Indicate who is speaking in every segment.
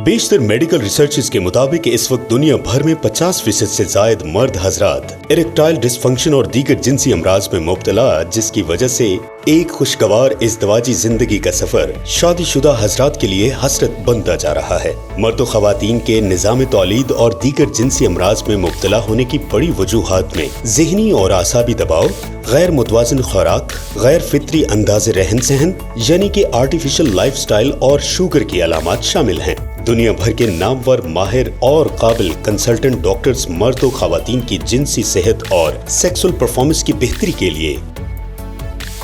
Speaker 1: بیشتر medical researches کے مطابق اس وقت دنیا بھر میں 50% سے زائد مرد حضرات اریکٹائل ڈسفنکشن اور دیگر جنسی امراض میں مبتلا، جس کی وجہ سے ایک خوشگوار ازدواجی زندگی کا سفر شادی شدہ حضرات کے لیے حسرت بنتا جا رہا ہے۔ مرد و خواتین کے نظام تولید اور دیگر جنسی امراض میں مبتلا ہونے کی بڑی وجوہات میں ذہنی اور اعصابی دباؤ، غیر متوازن خوراک، غیر فطری انداز رہن سہن یعنی کہ آرٹیفیشل لائف سٹائل اور شوگر کی علامات شامل ہیں۔ دنیا بھر کے نامور ماہر اور قابل کنسلٹنٹ ڈاکٹرز مرد و خواتین کی جنسی صحت اور سیکسول پرفارمنس کی بہتری کے لیے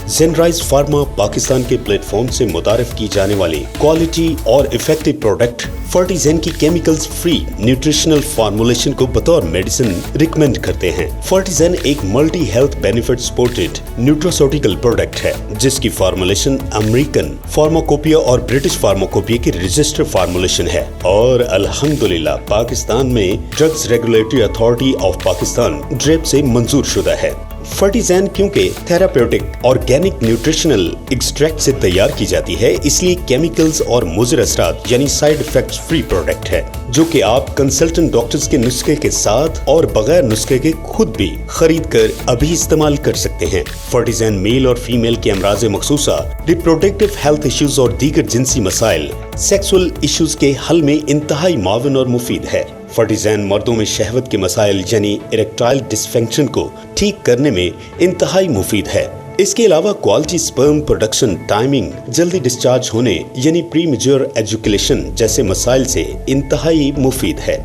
Speaker 1: زینرائز فارما پاکستان کے پلیٹ فارم سے متعارف کی جانے والی کوالٹی اور افیکٹو پروڈکٹ فرٹیزین کی کیمیکلز فری نیوٹریشنل فارمولیشن کو بطور میڈیسن ریکمینڈ کرتے ہیں۔ فرٹیزین ایک multi health benefit supported nutraceutical product ہے جس کی فارمولیشن امریکن فارماکوپیا اور برٹش فارماکوپیا کی رجسٹر فارمولیشن ہے اور الحمدللہ پاکستان میں drugs regulatory authority of Pakistan DRAP سے منظور شدہ ہے۔ فرٹیزین کیونکہ تھراپیوٹک آرگینک نیوٹریشنل ایکسٹریکٹ سے تیار کی جاتی ہے، اس لیے کیمیکلز اور مضر اثرات یعنی سائیڈ ایفیکٹس فری پروڈکٹ ہے جو کہ آپ کنسلٹنٹ ڈاکٹرز کے نسخے کے ساتھ اور بغیر نسخے کے خود بھی خرید کر ابھی استعمال کر سکتے ہیں۔ فرٹیزین میل اور فیمیل کے امراض مخصوصہ، ریپروڈکٹیو ہیلتھ ایشوز اور دیگر جنسی مسائل، سیکسول ایشوز کے حل میں انتہائی معاون اور مفید ہے۔ فرٹیزین مردوں میں شہوت کے مسائل یعنی اریکٹائل ڈسفنکشن کو ٹھیک کرنے میں انتہائی مفید ہے۔ اس کے علاوہ کوالٹی سپرم پروڈکشن ٹائمنگ، جلدی ڈسچارج ہونے یعنی پری میچور ایجوکیلیشن جیسے مسائل سے انتہائی مفید ہے۔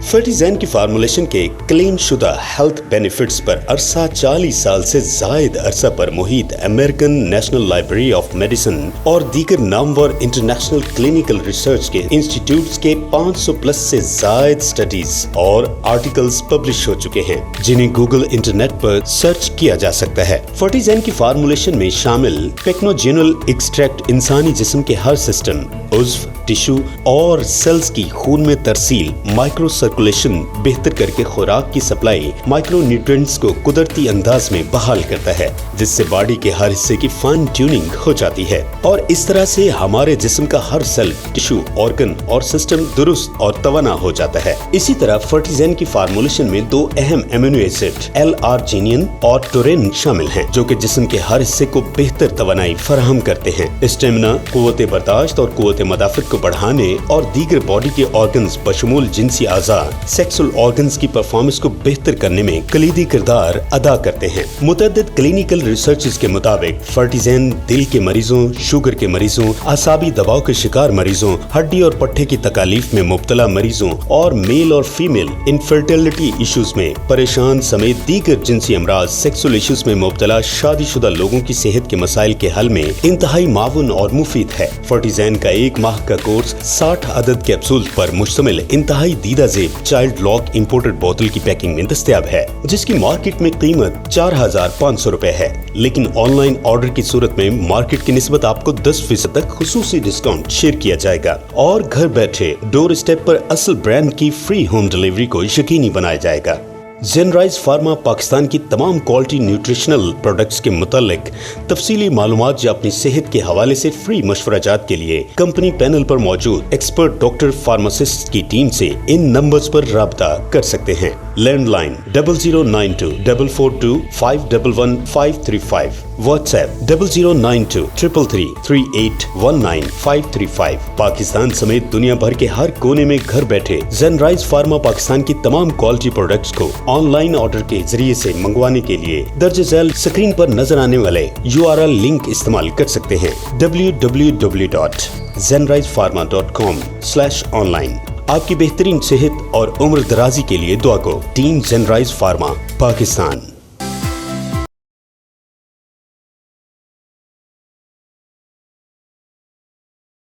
Speaker 1: فرٹیزین کی فارمولیشن کے کلیم شدہ ہیلتھ بینیفٹس پر عرصہ 40 سال سے زائد عرصہ پر محیط American national library of medicine اور دیگر نامور انٹرنیشنل کلینکل ریسرچ کے انسٹیٹیوٹس کے 500 پلس سے زائد سٹڈیز اور آرٹیکلز پبلش ہو چکے ہیں جنہیں گوگل انٹرنیٹ پر سرچ کیا جا سکتا ہے۔ فرٹیزین کی فارمولیشن میں شامل پیکنوجینول ایکسٹریکٹ انسانی جسم کے ہر سسٹم، عضو، ٹشو اور سیلز کی خون میں ترسیل، مائکرو سرکولیشن بہتر کر کے خوراک کی سپلائی، مائکرو نیوٹرینٹس کو قدرتی انداز میں بحال کرتا ہے جس سے باڈی کے ہر حصے کی فائن ٹیوننگ ہو جاتی ہے اور اس طرح سے ہمارے جسم کا ہر سیل، ٹشو، آرگن اور سسٹم درست اور توانا ہو جاتا ہے۔ اسی طرح فرٹیزین کی فارمولیشن میں 2 اہم امینو ایسڈ L-arginine اور ٹورین شامل ہیں جو کہ جسم کے ہر حصے کو بہتر توانائی فراہم کرتے ہیں۔ اسٹیمنا، قوت برداشت اور قوت مدافعت کو بڑھانے اور دیگر باڈی کے آرگنز بشمول جنسی اعضاء، سیکسول آرگنز کی پرفارمنس کو بہتر کرنے میں کلیدی کردار ادا کرتے ہیں۔ متعدد کلینکل ریسرچز کے مطابق فرٹیزین دل کے مریضوں، شوگر کے مریضوں، اعصابی دباؤ کے شکار مریضوں، ہڈی اور پٹھے کی تکالیف میں مبتلا مریضوں اور میل اور فیمیل انفرٹیلٹی ایشوز میں پریشان سمیت دیگر جنسی امراض، سیکسول ایشوز میں مبتلا شادی شدہ لوگوں کی صحت کے مسائل کے حل میں انتہائی معاون اور مفید ہے۔ فرٹیزین کا 1 ماہ کا کورس 60 عدد کیپسول پر مشتمل انتہائی دیدہ زیب چائلڈ لاک امپورٹڈ بوتل کی پیکنگ میں دستیاب ہے جس کی مارکیٹ میں قیمت 4500 روپے ہے، لیکن آن لائن آرڈر کی صورت میں مارکیٹ کی نسبت آپ کو 10% تک خصوصی ڈسکاؤنٹ شیئر کیا جائے گا اور گھر بیٹھے ڈور اسٹیپ پر اصل برانڈ کی فری ہوم ڈیلیوری کو یقینی بنایا جائے گا۔ زینرائز فارما پاکستان کی تمام کوالٹی نیوٹریشنل پروڈکٹس کے متعلق تفصیلی معلومات یا اپنی صحت کے حوالے سے فری مشورہ جات کے لیے کمپنی پینل پر موجود ایکسپرٹ ڈاکٹر فارماسسٹ کی ٹیم سے ان نمبرز پر رابطہ کر سکتے ہیں۔ Land line 0092 442 511 535، WhatsApp 0092 333 3819 535۔ Pakistan سمیت دنیا بھر کے ہر کونے میں گھر بیٹھے زینرائز فارما پاکستان کی تمام کوالٹی پروڈکٹس کو آن لائن آرڈر کے ذریعے سے منگوانے کے لیے درج ذیل سکرین پر نظر آنے والے URL لنک استعمال کر سکتے ہیں www.zenrisepharma.com/online۔ آپ کی بہترین صحت اور عمر درازی کے لیے دعا کو ٹیم زینرائز فارما پاکستان۔